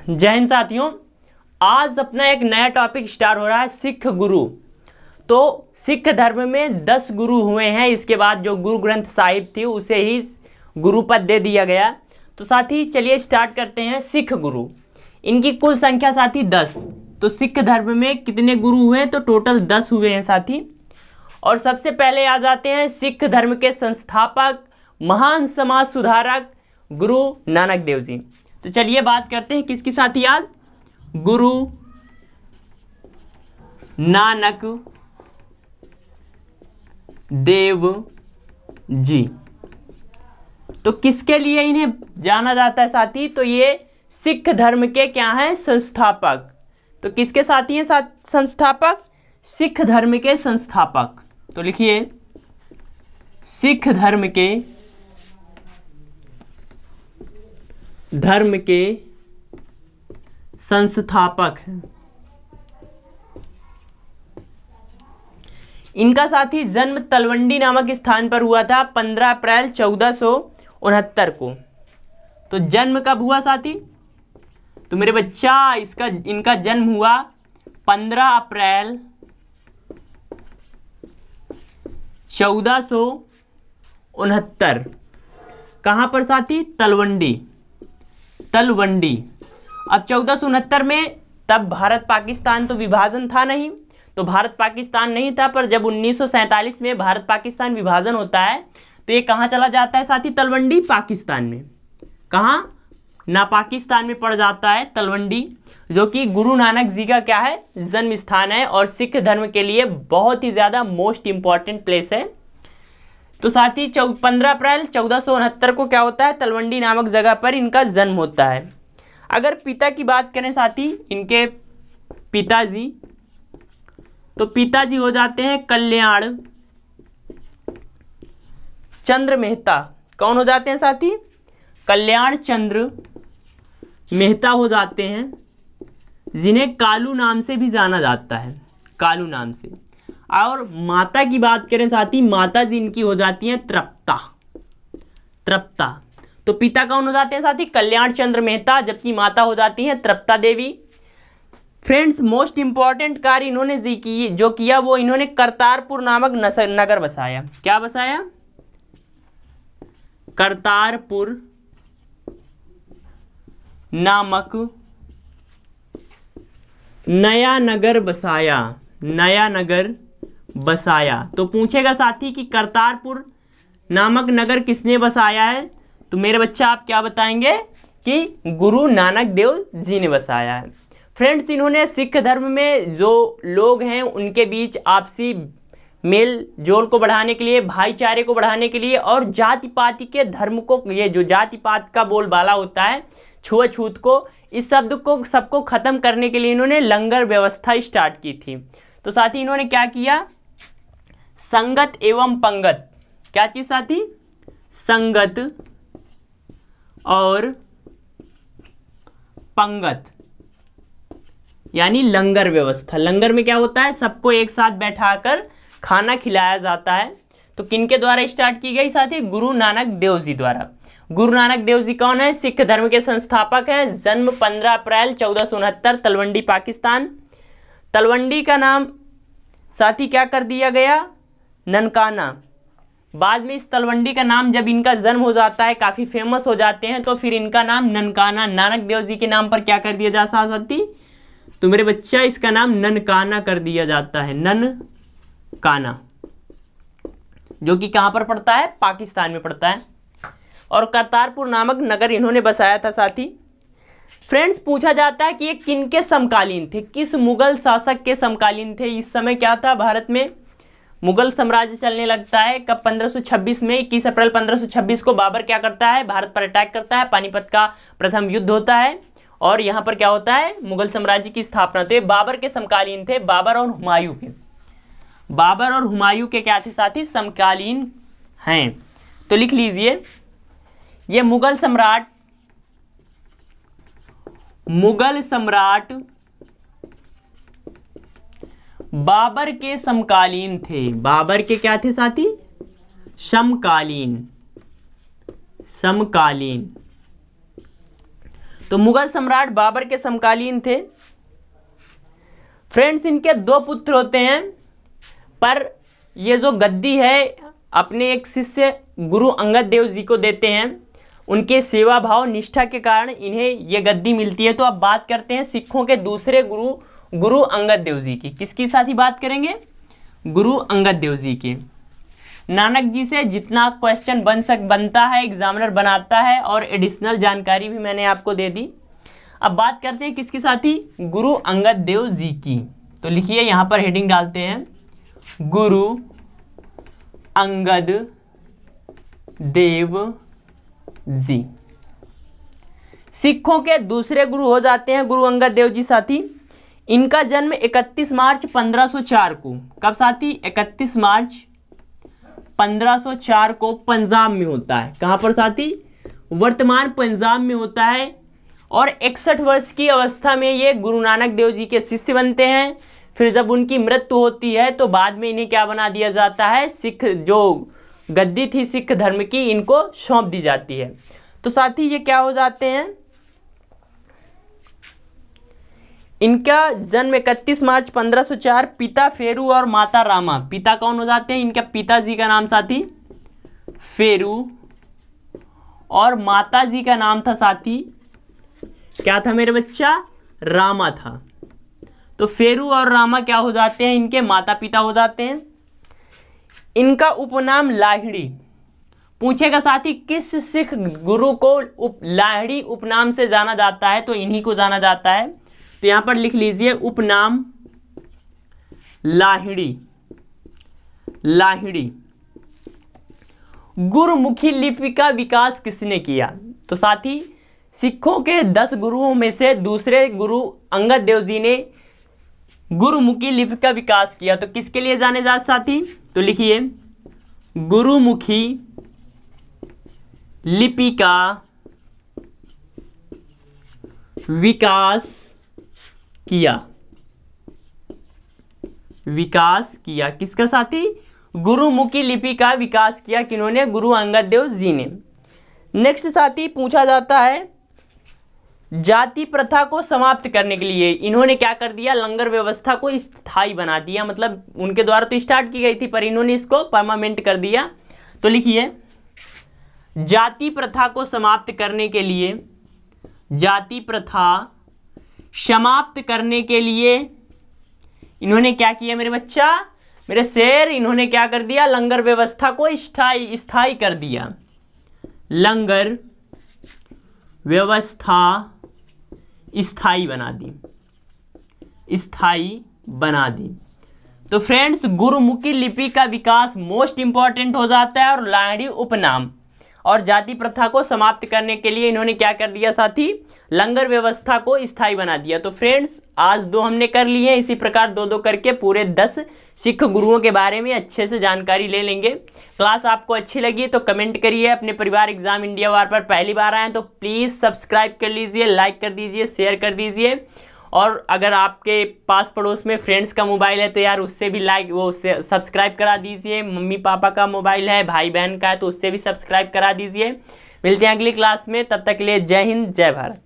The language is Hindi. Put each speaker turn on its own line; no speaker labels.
जय हिंद साथियों, आज अपना एक नया टॉपिक स्टार्ट हो रहा है, सिख गुरु। तो सिख धर्म में 10 गुरु हुए हैं। इसके बाद जो गुरु ग्रंथ साहिब थी उसे ही गुरु पद दे दिया गया। तो साथी चलिए स्टार्ट करते हैं। सिख गुरु, इनकी कुल संख्या साथी 10। तो सिख धर्म में कितने गुरु हुए? तो टोटल 10 हुए हैं साथी। और सबसे पहले आ जाते हैं सिख धर्म के संस्थापक, महान समाज सुधारक गुरु नानक देव जी। तो चलिए बात करते हैं किसकी साथी आज? गुरु नानक देव जी। तो किसके लिए इन्हें जाना जाता है साथी? तो ये सिख धर्म के क्या हैं? संस्थापक। तो किसके साथी हैं संस्थापक? सिख धर्म के संस्थापक। तो लिखिए सिख धर्म के संस्थापक। इनका साथी जन्म तलवंडी नामक स्थान पर हुआ था 15 अप्रैल 1469 को। तो जन्म कब हुआ साथी? तो मेरे बच्चा इनका जन्म हुआ 15 अप्रैल 1469। कहां पर साथी? तलवंडी। अब 1469 में तब भारत पाकिस्तान तो विभाजन था नहीं, तो भारत पाकिस्तान नहीं था। पर जब 1947 में भारत पाकिस्तान विभाजन होता है तो ये कहां चला जाता है साथी? तलवंडी, पाकिस्तान में। कहां? ना पाकिस्तान में पड़ जाता है तलवंडी, जो कि गुरु नानक जी का क्या है? जन्म स्थान है और सिख धर्म के लिए बहुत ही ज्यादा मोस्ट इंपॉर्टेंट प्लेस है। तो साथी 15 अप्रैल 1469 को क्या होता है? तलवंडी नामक जगह पर इनका जन्म होता है। अगर पिता की बात करें साथी, इनके पिताजी, तो पिताजी हो जाते हैं कल्याण चंद्र मेहता। कौन हो जाते हैं साथी? कल्याण चंद्र मेहता हो जाते हैं, जिन्हें कालू नाम से भी जाना जाता है, कालू नाम से। और माता की बात करें साथी, माता जी इनकी हो जाती हैं तृप्ता। तो पिता कौन हो जाते हैं साथी? कल्याण चंद्र मेहता, जबकि माता हो जाती हैं तृप्ता देवी। फ्रेंड्स, मोस्ट इंपॉर्टेंट कार्य इन्होंने जो किया वो इन्होंने करतारपुर नामक नगर बसाया। क्या बसाया? करतारपुर नामक नया नगर बसाया। तो पूछेगा साथी कि करतारपुर नामक नगर किसने बसाया है? तो मेरे बच्चा आप क्या बताएंगे कि गुरु नानक देव जी ने बसाया है। फ्रेंड्स, इन्होंने सिख धर्म में जो लोग हैं उनके बीच आपसी मेल जोल को बढ़ाने के लिए, भाईचारे को बढ़ाने के लिए और जाति पाति के धर्म को, ये जो जाति पात का बोलबाला होता है, छुआछूत को, इस शब्द को सबको खत्म करने के लिए इन्होंने लंगर व्यवस्था स्टार्ट की थी। तो साथी इन्होंने क्या किया? संगत एवं पंगत। क्या चीज साथी? संगत और पंगत, यानी लंगर व्यवस्था। लंगर में क्या होता है? सबको एक साथ बैठाकर खाना खिलाया जाता है। तो किनके द्वारा स्टार्ट की गई साथी? गुरु नानक देव जी द्वारा। गुरु नानक देव जी कौन है? सिख धर्म के संस्थापक हैं। जन्म 15 अप्रैल 1469, तलवंडी, पाकिस्तान। तलवंडी का नाम साथी क्या कर दिया गया? ननकाना। बाद में इस तलवंडी का नाम, जब इनका जन्म हो जाता है, काफी फेमस हो जाते हैं, तो फिर इनका नाम ननकाना, नानक देव जी के नाम पर क्या कर दिया जाता है साथी? तो मेरे बच्चा इसका नाम ननकाना कर दिया जाता है, ननकाना, जो कि कहां पर पड़ता है? पाकिस्तान में पड़ता है। और करतारपुर नामक नगर इन्होंने बसाया था साथी। फ्रेंड्स, पूछा जाता है कि ये किनके समकालीन थे? किस मुगल शासक के समकालीन थे? इस समय क्या था? भारत में मुगल साम्राज्य चलने लगता है। कब? 1526 में। 21 अप्रैल 1526 को बाबर क्या करता है? भारत पर अटैक करता है। पानीपत का प्रथम युद्ध होता है और यहाँ पर क्या होता है? मुगल साम्राज्य की स्थापना। तो ये बाबर के समकालीन थे, बाबर और हुमायूं के। बाबर और हुमायूं के क्या थे साथी? समकालीन हैं। तो लिख लीजिए, ये मुगल सम्राट बाबर के समकालीन थे। बाबर के क्या थे साथी? समकालीन। तो मुगल सम्राट बाबर के समकालीन थे। फ्रेंड्स, इनके 2 पुत्र होते हैं, पर ये जो गद्दी है अपने एक शिष्य गुरु अंगद देव जी को देते हैं। उनके सेवा भाव निष्ठा के कारण इन्हें ये गद्दी मिलती है। तो अब बात करते हैं सिखों के दूसरे गुरु अंगद देव जी की। किसकी साथ ही बात करेंगे? गुरु अंगद देव जी की। नानक जी से जितना क्वेश्चन बनता है एग्जामिनर बनाता है, और एडिशनल जानकारी भी मैंने आपको दे दी। अब बात करते हैं किसकी साथ ही? गुरु अंगद देव जी की। तो लिखिए, यहां पर हेडिंग डालते हैं, गुरु अंगद देव जी। सिखों के दूसरे गुरु हो जाते हैं गुरु अंगद देव जी साथी। इनका जन्म 31 मार्च 1504 को, कब साथी? 31 मार्च 1504 को पंजाब में होता है। कहां पर साथी? वर्तमान पंजाब में होता है। और 61 वर्ष की अवस्था में ये गुरु नानक देव जी के शिष्य बनते हैं। फिर जब उनकी मृत्यु होती है तो बाद में इन्हें क्या बना दिया जाता है? सिख जो गद्दी थी सिख धर्म की, इनको सौंप दी जाती है। तो साथी ये क्या हो जाते हैं? इनका जन्म 31 मार्च 1504, पिता फेरू और माता रामा। पिता कौन हो जाते हैं? इनके पिताजी का नाम साथी फेरू, और माता जी का नाम था साथी, क्या था मेरे बच्चा? रामा था। तो फेरू और रामा क्या हो जाते हैं? इनके माता पिता हो जाते हैं। इनका उपनाम लाहिड़ी। पूछेगा साथी किस सिख गुरु को लाहिड़ी उपनाम से जाना जाता है? तो इन्हीं को जाना जाता है। तो यहां पर लिख लीजिए, उपनाम लाहिड़ी। लाहिड़ी। गुरुमुखी लिपि का विकास किसने किया? तो साथी सिखों के 10 गुरुओं में से दूसरे गुरु अंगद देव जी ने गुरुमुखी लिपि का विकास किया। तो किसके लिए जाने जाते साथी? तो लिखिए, गुरुमुखी लिपि का विकास किया। विकास किया किसका साथी? गुरुमुखी लिपि का विकास किया किन्होंने? गुरु अंगद देव जी ने। नेक्स्ट साथी पूछा जाता है, जाति प्रथा को समाप्त करने के लिए इन्होंने क्या कर दिया? लंगर व्यवस्था को स्थायी बना दिया। मतलब उनके द्वारा तो स्टार्ट की गई थी, पर इन्होंने इसको परमानेंट कर दिया। तो लिखिए, जाति प्रथा को समाप्त करने के लिए, जाति प्रथा समाप्त करने के लिए इन्होंने क्या किया मेरे बच्चा? मेरे शेर, इन्होंने क्या कर दिया? लंगर व्यवस्था को स्थायी कर दिया। लंगर व्यवस्था स्थायी बना दी। स्थायी बना दी। तो फ्रेंड्स, गुरुमुखी लिपि का विकास मोस्ट इंपॉर्टेंट हो जाता है, और लाहिड़ी उपनाम और जाति प्रथा को समाप्त करने के लिए इन्होंने क्या कर दिया साथी? लंगर व्यवस्था को स्थायी बना दिया। तो फ्रेंड्स, आज 2 हमने कर लिए हैं। इसी प्रकार 2-2 करके पूरे 10 सिख गुरुओं के बारे में अच्छे से जानकारी ले लेंगे। क्लास आपको अच्छी लगी तो कमेंट करिए। अपने परिवार एग्जाम इंडिया वार पर पहली बार आए हैं तो प्लीज़ सब्सक्राइब कर लीजिए, लाइक कर दीजिए, शेयर कर दीजिए। और अगर आपके पास पड़ोस में फ्रेंड्स का मोबाइल है तो यार उससे भी सब्सक्राइब करा दीजिए। मम्मी पापा का मोबाइल है, भाई बहन का है, तो उससे भी सब्सक्राइब करा दीजिए। मिलते हैं अगली क्लास में, तब तक के लिए जय हिंद, जय भारत।